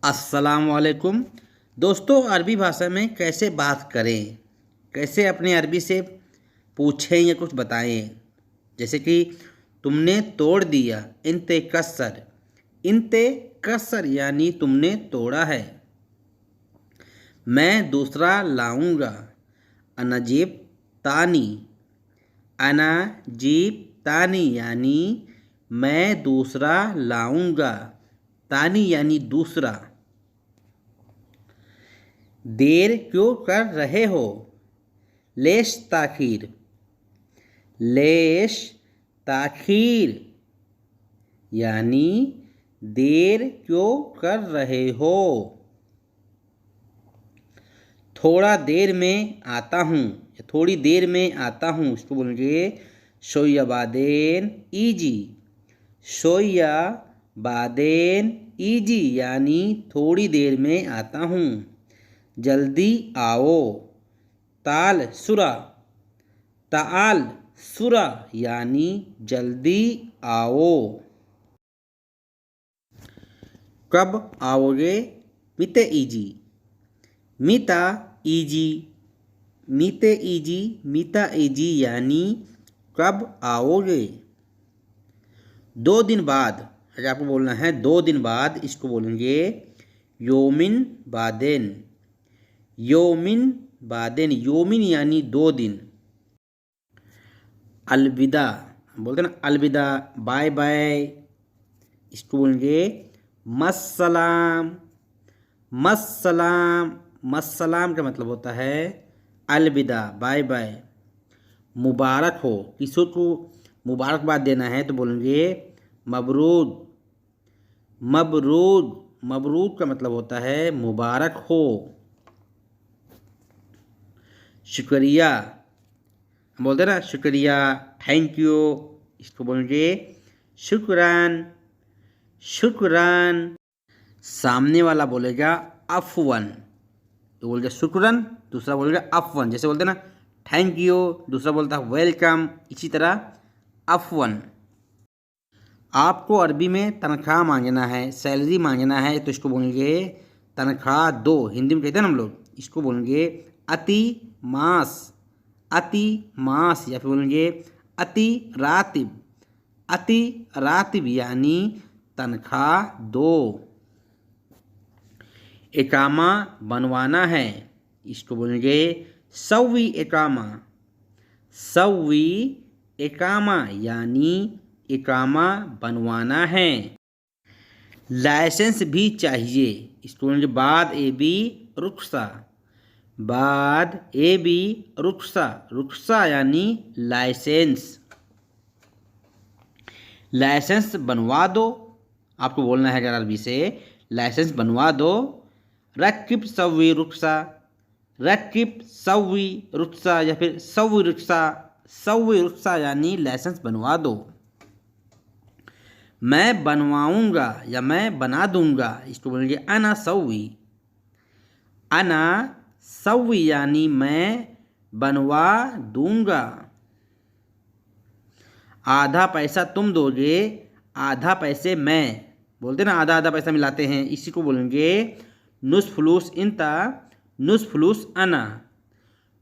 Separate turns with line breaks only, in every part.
अस्सलाम वालेकुम। दोस्तों, अरबी भाषा में कैसे बात करें, कैसे अपने अरबी से पूछें या कुछ बताएं। जैसे कि तुमने तोड़ दिया, इंते कसर। इंते कसर यानी तुमने तोड़ा है। मैं दूसरा लाऊंगा, अनजीब तानी। अनजीब तानी यानी मैं दूसरा लाऊंगा, तानी यानी दूसरा। देर क्यों कर रहे हो, लेश ताखीर। लेश ताखीर यानी देर क्यों कर रहे हो। थोड़ा देर में आता हूँ, थोड़ी देर में आता हूँ, इसको बोलेंगे शोया बादेन ईजी। शोया बादेन ईजी यानी थोड़ी देर में आता हूँ। जल्दी आओ, ताल सुरा। ताल सुरा यानी जल्दी आओ। कब आओगे, मिते ईजी। मिता ईजी। मिते ईजी, मिता ईजी यानी कब आओगे। 2 दिन बाद, अगर आपको बोलना है 2 दिन बाद, इसको बोलेंगे योमिन बादेन। योमिन बादेन, योमिन यानी 2 दिन। अलविदा, बोलते ना अलविदा, बाय बाय, इसको बोलेंगे मस्सलाम। मस्सलाम, मस्सलाम का मतलब होता है अलविदा, बाय बाय। मुबारक हो, किसी को मुबारकबाद देना है तो बोलेंगे मबरूद। मबरूद, मबरूद का मतलब होता है मुबारक हो। शुक्रिया, हम बोलते हैं ना शुक्रिया, थैंक यू, इसको बोलेंगे शुक्रान। शुक्रान। सामने वाला बोलेगा अफवन, तो बोलेगा शुक्रान, दूसरा बोलेगा अफवन। जैसे बोलते हैं ना थैंक यू, दूसरा बोलता है वेलकम, इसी तरह अफवन। आपको अरबी में तनख्वाह मांगना है, सैलरी मांगना है, तो इसको बोलेंगे तनख्वाह दो। हिंदी में कहते हैं ना हम लोग, इसको बोलेंगे अति मास। अति मास, या फिर बोलेंगे अति रातिब। अति रातिब यानी तनख्वाह दो। इकामा बनवाना है, इसको बोलेंगे सवी इकामा। सवी इकामा यानी इकामा बनवाना है। लाइसेंस भी चाहिए, इसको बोलेंगे बाद ए बी रुख्सा। बाद ए बी रुख्सा। रुख्सा यानी लाइसेंस। लाइसेंस बनवा दो, आपको बोलना है अगर अरबी से लाइसेंस बनवा दो। रकिब सवी रुख्सा। रकिब सवी रुख्सा, या फिर सवी रुख्सा। सवी रुख्सा यानी लाइसेंस बनवा दो। मैं बनवाऊंगा या मैं बना दूंगा, इसको बोलेंगे अना सवी। अना सवी यानी मैं बनवा दूंगा। आधा पैसा तुम दोगे, आधा पैसे मैं, बोलते ना आधा आधा पैसा मिलाते हैं, इसी को बोलेंगे नुस फलूस इंता, नुस फलूस अना।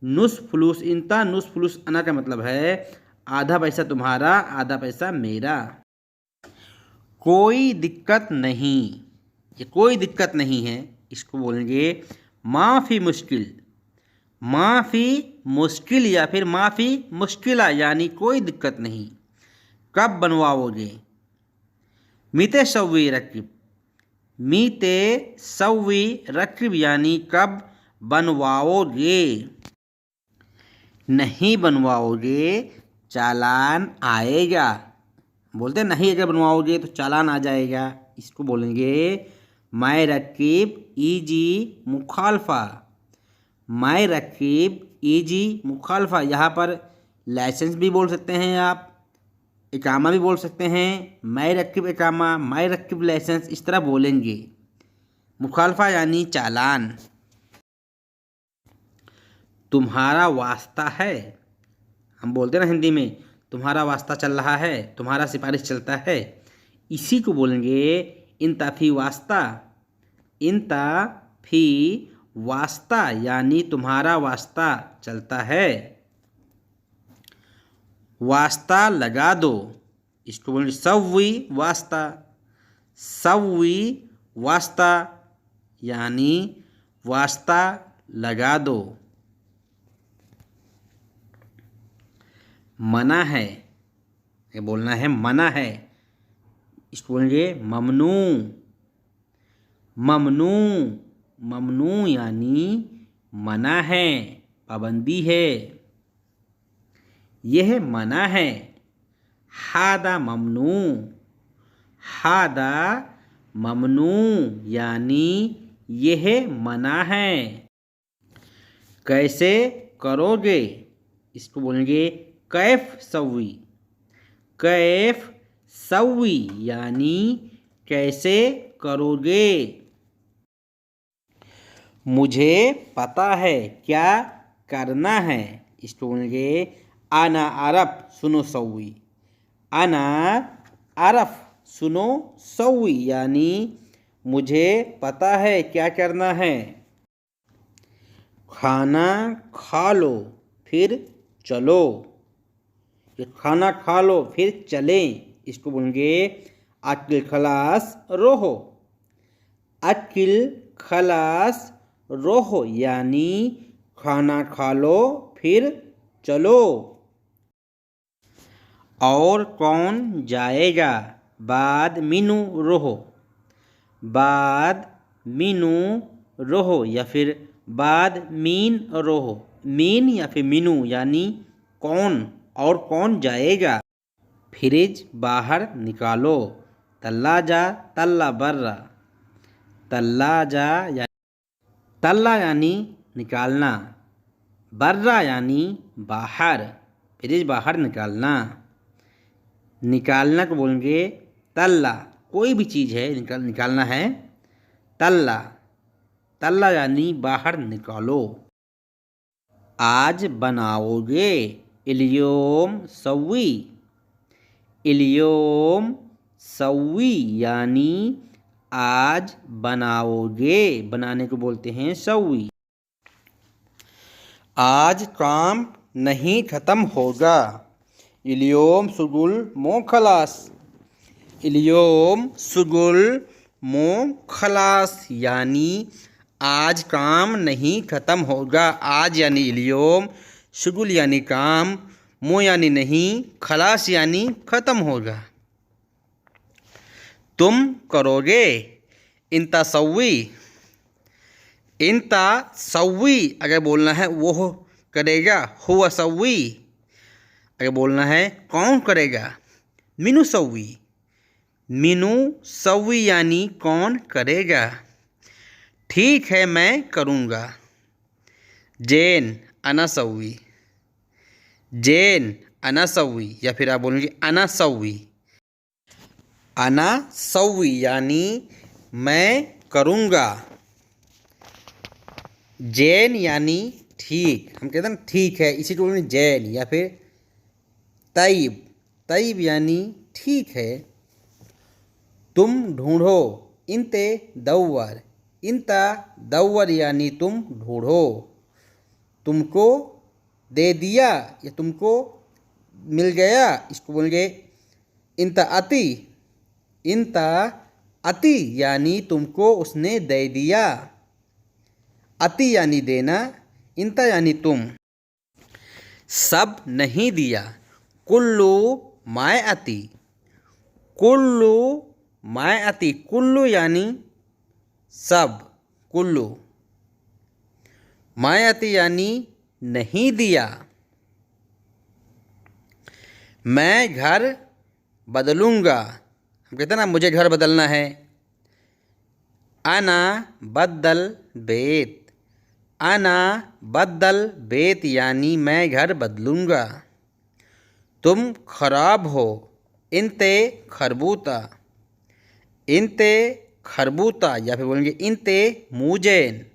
नुस फलूस इंता, नुस फलूस अना का मतलब है आधा पैसा तुम्हारा, आधा पैसा मेरा। कोई दिक्कत नहीं, ये कोई दिक्कत नहीं है, इसको बोलेंगे माफ़ी मुश्किल। माफ़ी मुश्किल या फिर माफ़ी मुश्किला यानी कोई दिक्कत नहीं। कब बनवाओगे, मीते सवी रकिब। मीते सवी रकिब यानी कब बनवाओगे। नहीं बनवाओगे चालान आएगा, बोलते हैं नहीं अगर बनवाओगे तो चालान आ जाएगा, इसको बोलेंगे मैं रकीब ईजी मुखालफा। मैं रकीब ईजी मुखालफा, यहाँ पर लाइसेंस भी बोल सकते हैं आप, इकामा भी बोल सकते हैं। मैं रकीब इकामा, मैं रकीब लाइसेंस, इस तरह बोलेंगे। मुखालफा यानी चालान। तुम्हारा वास्ता है, हम बोलते हैं ना हिंदी में तुम्हारा वास्ता चल रहा है, तुम्हारा सिफारिश चलता है, इसी को बोलेंगे इंताफी वास्ता। इंता फी वास्ता यानी तुम्हारा वास्ता चलता है। वास्ता लगा दो, इसको बोलेंगे सव्वी वास्ता। सव्वी वास्ता यानी वास्ता लगा दो। मना है, ये बोलना है मना है, इसको बोलेंगे ममनू। ममनू, ममनू यानी मना है, पाबंदी है, यह मना है। हादा ममनू, हादा ममनू यानी यह मना है। कैसे करोगे, इसको बोलेंगे कैफ सवी। कैफ सवी यानी कैसे करोगे। मुझे पता है क्या करना है, इसको बोलेंगे आना अरफ सुनो सवी। आना अरफ सुनो सवी यानी मुझे पता है क्या करना है। खाना खा लो फिर चलो, ये खाना खा लो फिर चलें, इसको बोलेंगे अकिल खलास रोहो। अकिल खलास रोहो यानी खाना खा लो फिर चलो। और कौन जाएगा, बाद मीनू रोहो। बाद मीनू रोहो या फिर बाद मीन रोहो। मीन या फिर मीनू यानी कौन, और कौन जाएगा। फ्रिज बाहर निकालो, तल्लाजा तल्ला बर्रा। तल्लाजा या तल्ला यानी निकालना, बर्रा यानी बाहर, फ्रिज बाहर निकालना। निकालना को बोलेंगे तल्ला, कोई भी चीज़ है निकालना है, तल्ला। तल्ला यानी बाहर निकालो। आज बनाओगे, इलियोम सवी। इलियोम सवी यानी आज बनाओगे, बनाने को बोलते हैं सवी। आज काम नहीं ख़त्म होगा, इलियोम सुगुल मो खलास। इलियोम सुगुल मो खलास यानी आज काम नहीं ख़त्म होगा। आज यानी इलियोम, शुगुल यानी काम, मो यानी नहीं, खलास यानी ख़त्म होगा। तुम करोगे, इंता सवी। इंता सवी अगर बोलना है वो करेगा, हुआ सवी अगर बोलना है कौन करेगा, मीनू सवी। मीनू सवी यानी कौन करेगा। ठीक है मैं करूँगा, जैन अना सवी। जैन अना सवी या फिर आप बोलेंगे अना सवी। अना सवी यानी मैं करूँगा। जैन यानी ठीक, हम कहते हैं ना ठीक है, इसी को बोलेंगे जैन। या फिर तैब, तैब यानी ठीक है। तुम ढूंढो, इंते दौवर। इंता दौवर यानी तुम ढूंढो, तुमको दे दिया या तुमको मिल गया, इसको बोलेंगे इंता अति। इंता अति यानी तुमको उसने दे दिया। अति यानी देना, इंता यानी तुम। सब नहीं दिया, कुल्लू माय अति। कुल्लू माय अति, कुल्लू यानी सब, कुल्लू। माय अति यानी नहीं दिया। मैं घर बदलूँगा, हम कहते हैं ना मुझे घर बदलना है। आना बदल बेत। आना बदल बेत यानी मैं घर बदलूँगा। तुम खराब हो, इंते खरबूता। इंते खरबूता या फिर बोलेंगे इंते मूजैन।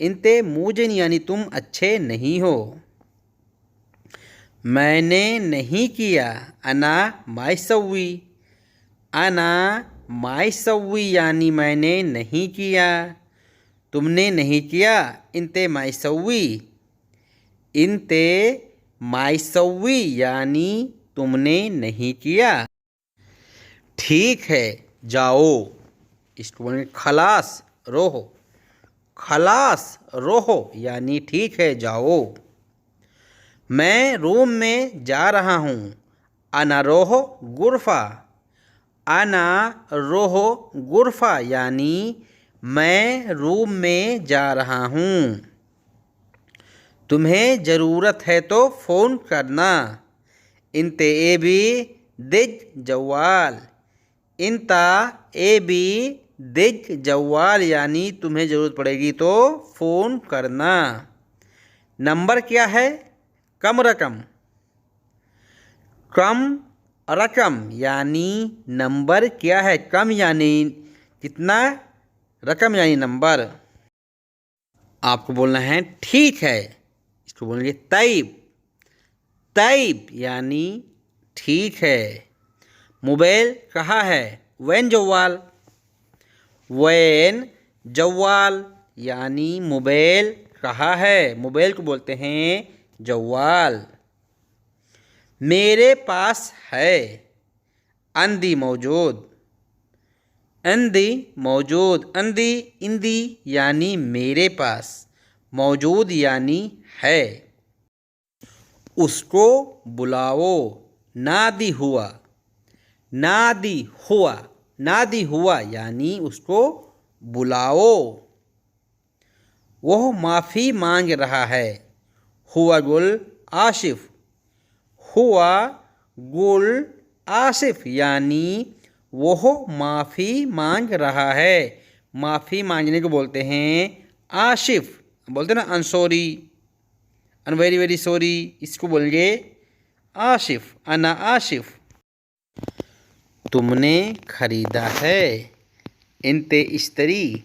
इंते मूजैन यानी तुम अच्छे नहीं हो। मैंने नहीं किया, अना मायसवी। अना माई सव्वी यानी मैंने नहीं किया, तुमने नहीं किया। इंते माई सव्वी, इंते माई सव्वी यानी तुमने नहीं किया। ठीक है जाओ, इसको बोलेंगे खलास रोहो, खलास रोहो यानी ठीक है जाओ। मैं रूम में जा रहा हूँ, अना रोहो गुरफा, अना रोहो गुरफा यानी मैं रूम में जा रहा हूँ। तुम्हें ज़रूरत है तो फ़ोन करना, इंते ए बी दिज जवाल, इंता ए बी दिज जवाल यानी तुम्हें ज़रूरत पड़ेगी तो फ़ोन करना। नंबर क्या है? कम रकम, कम रकम यानी नंबर क्या है, कम यानी कितना, रकम यानी नंबर। आपको बोलना है ठीक है, इसको बोलेंगे तैब, तैब यानी ठीक है। मोबाइल कहाँ है? वैन जवाल, वैन जवाल यानी मोबाइल कहाँ है, मोबाइल को बोलते हैं जवाल। मेरे पास है, अंधी मौजूद, अंधी मौजूद, अंधी इंदी यानी मेरे पास, मौजूद यानी है। उसको बुलाओ, नादी हुआ, नादी हुआ, नादी हुआ यानी उसको बुलाओ। वह माफ़ी मांग रहा है, हुआ गुल आसिफ, हुआ गुल आसिफ यानी वह माफ़ी मांग रहा है। माफ़ी मांगने को बोलते हैं आशिफ, बोलते हैं ना अनसॉरी, अन वेरी वेरी सॉरी, इसको बोलेंगे आशिफ, अना आशिफ। तुमने खरीदा है, इंते इस्तरी,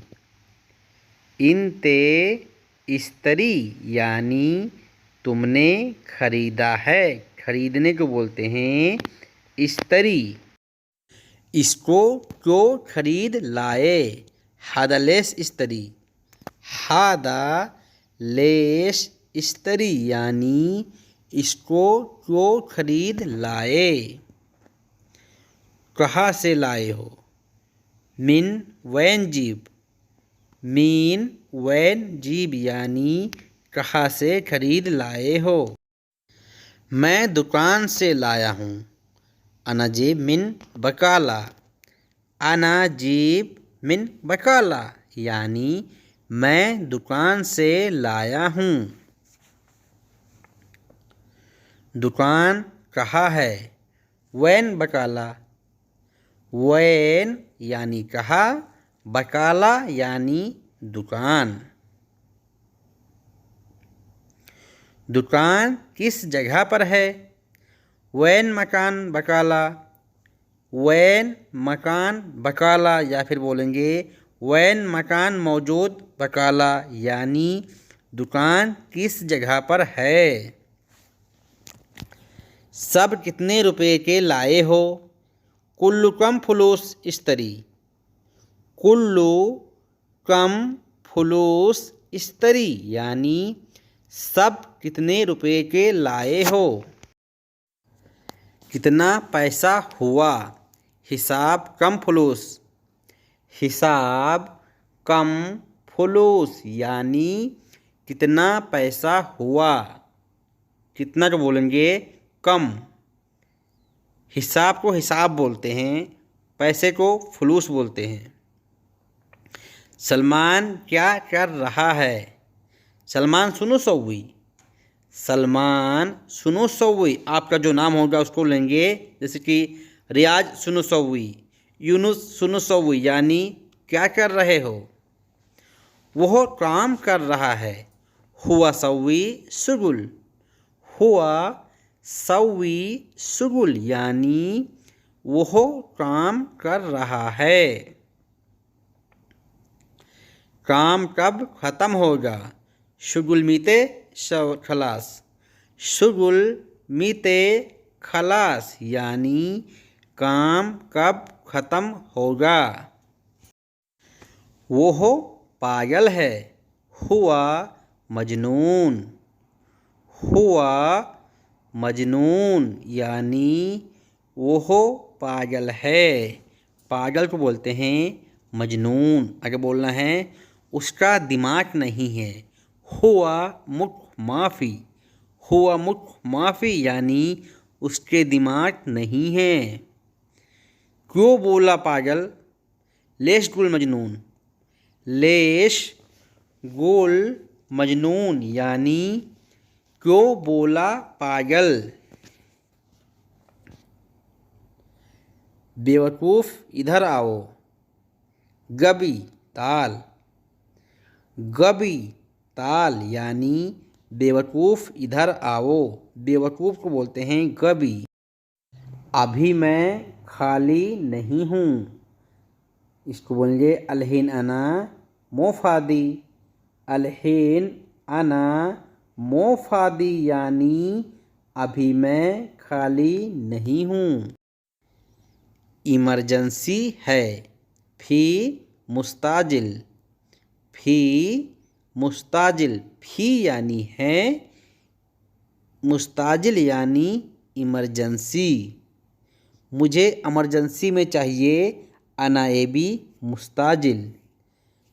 इंते इस्तरी यानी तुमने खरीदा है, खरीदने को बोलते हैं इस्तरी। इसको क्यों खरीद लाए? हादा लेस इस्तरी, हादा लेस इस्तरी यानी इसको क्यों खरीद लाए। कहाँ से लाए हो? मिन वैन जीब, मीन वैन जीब यानी कहाँ से खरीद लाए हो। मैं दुकान से लाया हूँ, अना जीब मिन बकाला, अना जीब मिन बकाला यानी मैं दुकान से लाया हूँ। दुकान कहाँ है? वैन बकाला, वैन यानी कहाँ, बकाला यानी दुकान। दुकान किस जगह पर है? वैन मकान बकाला, वैन मकान बकाला या फिर बोलेंगे वैन मकान मौजूद बकाला यानी दुकान किस जगह पर है। सब कितने रुपए के लाए हो? कुल्लु कम फुलूस इस्तरी, कुल्लु कम फुलूस इस्तरी यानी सब कितने रुपए के लाए हो। कितना पैसा हुआ? हिसाब कम फुलूस, हिसाब कम फुलूस यानी कितना पैसा हुआ, कितना को बोलेंगे कम। हिसाब को हिसाब बोलते हैं, पैसे को फुलूस बोलते हैं। सलमान क्या कर रहा है? सलमान सुनो सौवी, सलमान सुनो सौवी, आपका जो नाम होगा उसको लेंगे, जैसे कि रियाज सुनो सौवी, यूनुस सुनो सौवी यानी क्या कर रहे हो। वह काम कर रहा है, हुआ सौवी सुगुल, हुआ सौवी सुगुल यानी वह काम कर रहा है। काम कब ख़त्म होगा? शुगुल मीते खलास, शुगुल मीते खलास यानी काम कब ख़त्म होगा। वो पागल है, हुआ मजनून। हुआ मजनून यानी वो पागल है। पागल को बोलते हैं मजनून। आगे बोलना है उसका दिमाग नहीं है। हुआ मुख माफ़ी। हुआ मुख माफ़ी यानी उसके दिमाग नहीं है। क्यों बोला पागल? लेश गुल मजनून। लेश गुल मजनून यानी क्यों बोला पागल। बेवकूफ़ इधर आओ। गबी ताल। गबी ताल यानी बेवकूफ़ इधर आओ। बेवकूफ़ को बोलते हैं गबी। अभी मैं खाली नहीं हूँ। इसको बोलेंगे अलहीन अना मोफादी। अलहीन अना मोफादी यानी अभी मैं खाली नहीं हूँ। इमरजेंसी है, फी मुस्ताजिल। फी मुस्ताजिल। फी यानी है, मुस्ताजिल यानी इमरजेंसी। मुझे इमरजेंसी में चाहिए, अनाएबी मुस्ताजिल।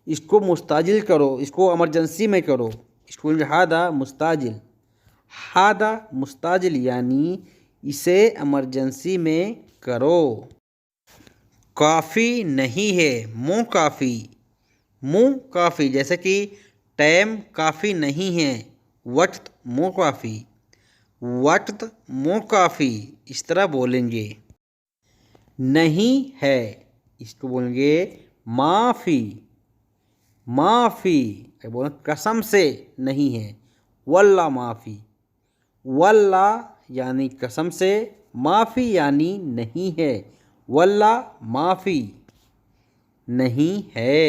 इसको मुस्ताजिल करो, इसको इमरजेंसी में करो। इसको हादा मुस्ताजिल। हादा मुस्ताजिल यानी इसे इमरजेंसी में करो। काफ़ी नहीं है, मुँह काफ़ी। मुँह काफ़ी जैसे कि टाइम काफ़ी नहीं है, वक्त मुँह काफ़ी। वक्त मुँह काफ़ी इस तरह बोलेंगे। नहीं है, इसको बोलेंगे माफ़ी। माफ़ी बोल कसम से नहीं है, वल्ला माफ़ी। वल्ला यानी कसम से, माफ़ी यानी नहीं है। वल्ला माफ़ी नहीं है।